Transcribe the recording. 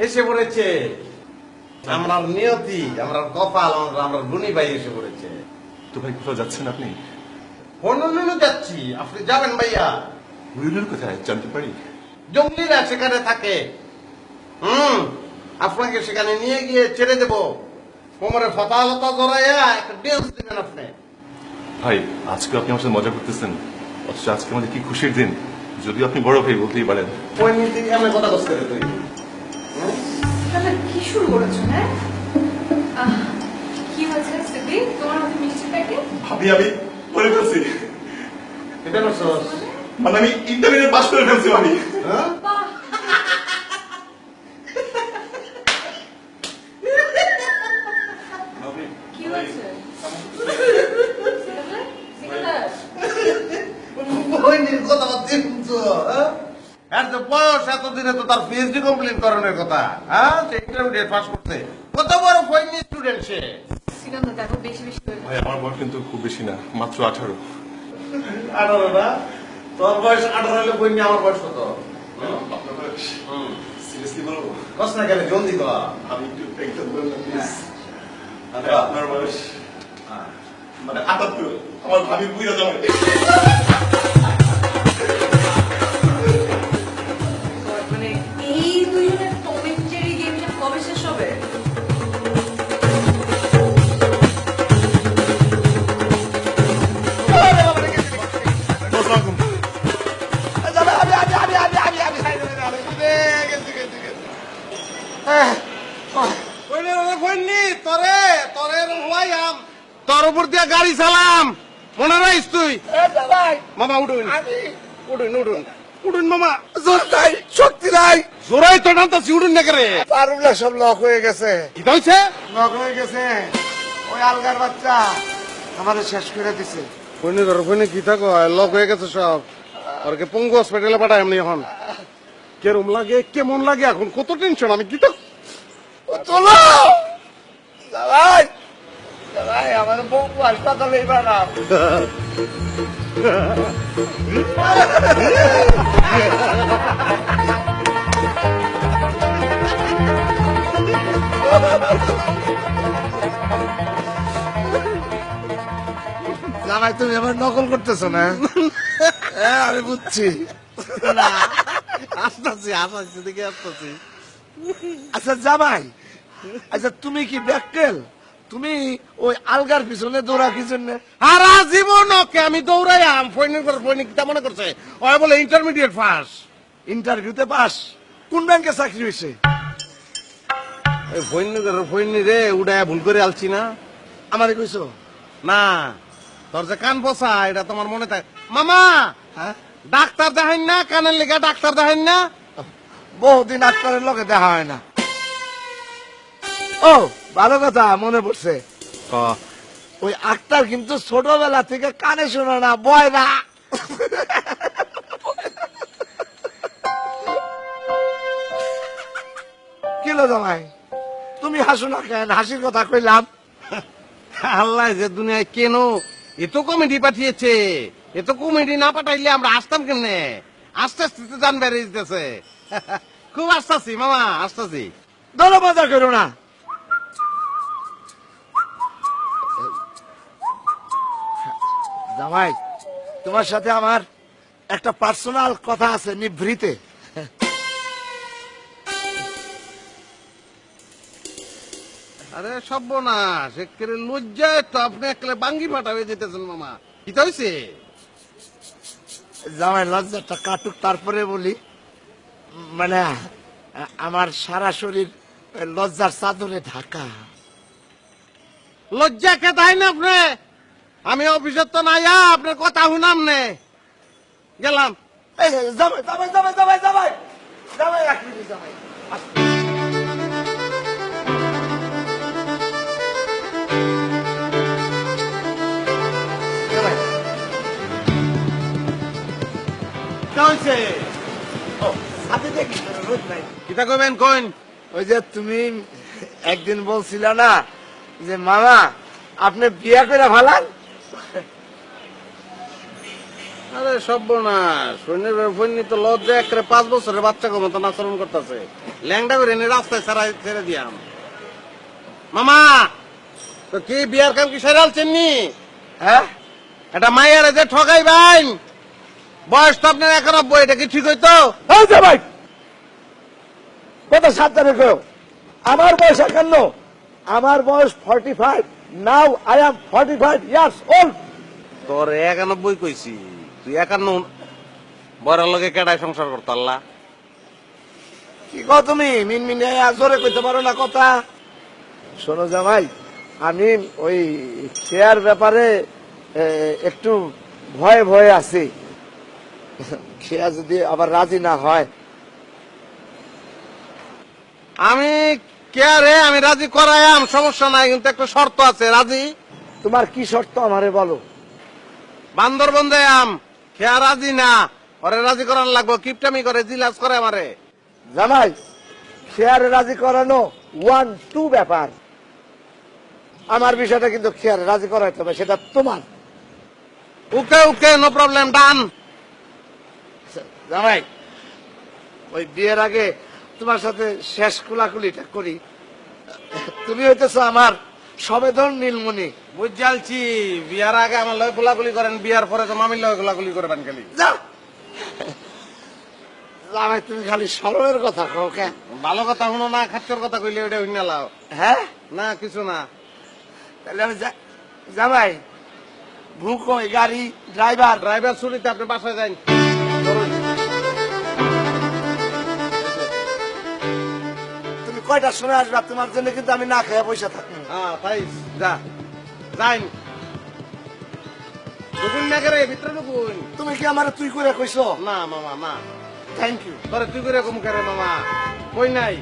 এসে পড়েছে আমরা নিয়তি, আমরা কপাল, আমরা গুণী ভাই এসে পড়েছে। তো ভাই কোথাও যাচ্ছেন আপনি? হনুলুলু যাচ্ছি, আপনি যাবেন ভাইয়া? উইলুর কোথায় জানতে পারি? জঙ্গলিরা সেখানে থাকে। আপনাকে সেখানে নিয়ে গিয়ে ছেড়ে দেবো, কোমরে ফতা ফতা জড়াইয়া একটা ডেন্স দিবেন আপনি। ভাই আজকে আপনি আমার সাথে মজা করতেছেন, অথচ আজকে আমাদের কি খুশির দিন। যদি আপনি বড় ভাই বলতেই পারেন। ওই নীতি আমি কথা বলতে তুই কি শুরু করেছো? হ্যাঁ, কি হয়েছে সিবি? তোমার হাতে মিষ্টি প্যাকেট? ভাবি আমি পরে ফেলছি, এটা করছস? মানে আমি ইন্টারনেটে পাস করে ফেলছি ভাবি। হ্যাঁ? বাহ, কি হয়েছে? সিকান্দার, ওই নীর কথা বাদ দিয়ে শুনছো, হ্যাঁ? এর যে বয়স, এতদিনে তো তার পিএইচডি কমপ্লিট করানোর কথা, হ্যাঁ? সে ইন্টারমিডিয়েট পাস করতে। কত বড় ফৈনি স্টুডেন্ট সে। সিকান্দার দেখো বেশি বেশি করে ভাই আমার বয়স কিন্তু খুব বেশি না, মাত্র 18। 18 না? তোর বয়স 18 হলে ফৈনি, আমার বয়স কত? আপনার বয়স সিরিয়াসলি বলবো? কস না কেন, জলদি কর। আমি একটু একটা বলুন না প্লিজ। আপনার বয়স মানে 78, আমার ভাবি বুইরা যাবে। মানে এই দুইজনের টম এন্ড জেরি গেমটা কবে শেষ হবে? তোর উপর দিয়ে গাড়ি চালাম, মনে রাখিস তুই। মামা উঠুন, উঠুন উঠুন উঠুন মামা। জোর নাই, শক্তি নাই, জোরাই তো টানতাছি, উঠুন না করে। পারুলা সব লক হয়ে গেছে, কি হয়েছে? লক হয়ে গেছে। ওই আলগার বাচ্চা আমাদের শেষ করে দিছে। ফোনে ধরো, ফোনে কি থাকো, লক হয়ে গেছে সব। ওরকে পঙ্গু হসপিটালে পাঠাই এমনি এখন। কেরম লাগে, কেমন লাগে এখন, কত টেনশন, আমি কি তো। চলো ভাই, ভাই আমার বউ হাসপাতালে এবার জামাই তুমি আমার নকল করতেছো না? হ্যাঁ আমি বুঝছি। আসতেছি আসতেছি, দেখে আসতেছি। আচ্ছা জামাই, আচ্ছা তুমি কি ব্যাকটেল? তুমি ওই আলগার পিছনে দৌড়া কি জন্য? সারা জীবন ওকে আমি দৌড়াইয়াম, ফৈনিক পর ফৈনিক তা মনে করছে ওই বলে ইন্টারমিডিয়েট পাস। ইন্টারভিউতে পাস? কোন ব্যাংকে চাকরি হয়েছে? ওই ফৈনি রে উড়াইয়া ভুল করে আলছি না। আমারে কইছো? না, তোর যে কান বসা এটা তোমার মনে থাকে। মামা, হ্যাঁ, ডাক্তার দেখাইন না, কানের লেগে ডাক্তার দেখাইন না। বহুদিন ডাক্তারের লগে দেখা হয় না। ও ভালো কথা মনে পড়ছে, ওই আক্তার কিন্তু ছোটবেলা থেকে কানে শোনা না, বয় না। কিলো জামাই তুমি হাসো না কেন? হাসির কথা কইলাম। আল্লাহ যে দুনিয়ায় কেন এত কমেডি পাঠিয়েছে, এত কমেডি না পাঠাইলে আমরা আসতাম কেমনে? আস্তে আস্তে তো জান বেড়ে যেতেছে। খুব আসতেছি মামা, আসতেছি। ধরো মজা করো না। জামাই তোমার সাথে আমার একটা পার্সোনাল কথা আছে, নিভৃতে। আরে সর্বনাশ, একেবারে লজ্জায় তো আপনি একেবারে বাঙ্গি ফাটা হয়ে যেতেছেন মামা। কি তো হয়েছে? জামাই লজ্জাটা কাটুক তারপরে বলি। মানে আমার সারা শরীর লজ্জার চাদরে ঢাকা। লজ্জা কে তাই না আপনি? আমি অফিসের তো নাই, আপনার কথা শুনাম নে গেলাম। এই জামাই জামাই জামাই জামাই জামাই জামাই এক মিনিট জামাই। জামাই, কি হয়েছে? ও সাথে দেখি রোদ নাই। কিতা কবেন কইন? ওই যে তুমি একদিন বলছিল না যে মামা আপনি বিয়া করে ভালান, আরে সর্বনাশ সৈন্যের ফৈন্য তো লজ্জা একরে 5 বছরের বাচ্চাকে মতন আচরণ করতেছে ল্যাংটা করে এনে রাস্তায় ছেড়ে দিয়াম মামা তো কি বিয়ার কাম কি সেরে আলছেন নি হ্যাঁ এটা মাইয়ারে যে ঠকাই বাইন বয়স তো আপনার 91 এটা কি ঠিক হইতো এই যে ভাই কথা সাবধানে কেউ আমার বয়স 51 আমার বয়স 45 now I am 45 years old তোর 91 কইছি তুই 51 বড় লগে কেডায় সংসার করতো আল্লাহ কি কও তুমি মিনমিনে জোরে কইতে পারো না কথা শোনো জামাই আমি ওই শেয়ার ব্যাপারে একটু ভয়ে ভয়ে আছি খেয়া যদি আবার রাজি না হয় আমি কে রে আমি রাজি করাইয়াম সমস্যা নাই কিন্তু একটা শর্ত আছে রাজি তোমার কি শর্ত আমারে বলো বান্দরবন দেয়াম খেয়া রাজি না ওরে রাজি করান লাগবো কিপটামি করে জিলাস করে আমারে জামাই শেয়ারে রাজি করানো 1-2 ব্যাপার আমার বিষয়টা কিন্তু শেয়ারে রাজি করাইতে হবে সেটা তোমার ওকে ওকে নো প্রবলেম ডান জামাই ওই বিয়ের আগে তোমার সাথে শেষ কুলাকুলিটা করি তুমি হইতেছো আমার সবেদন নীলমণি বুঝালছি বিয়ার আগে আমার লয় গোলাগুলি করেন বিয়ার পরে তো মামির লয় গোলাগুলি করবেন খালি যাও জামাই তুমি খালি সরলের কথা কও কেন ভালো কথা শুনো না খাচ্চর কথা কইলে ওটা হইনা লাও হ্যাঁ না কিছু না তাহলে আমি জামাই ভুক ওই গাড়ি ড্রাইভার ড্রাইভার ছুটিতে আপনি বাসায় যান তুমি কয়টার সময় আসবা তোমার জন্য কিন্তু আমি না খেয়ে পয়সা থাকি হ্যাঁ তাই যা যাইন ঢুকুন না করে ভিতরে ঢুকুন তুমি কি আমার তুই করে কইছো না মামা না থ্যাংক ইউ তোরে তুই করে কম করে মামা কই নাই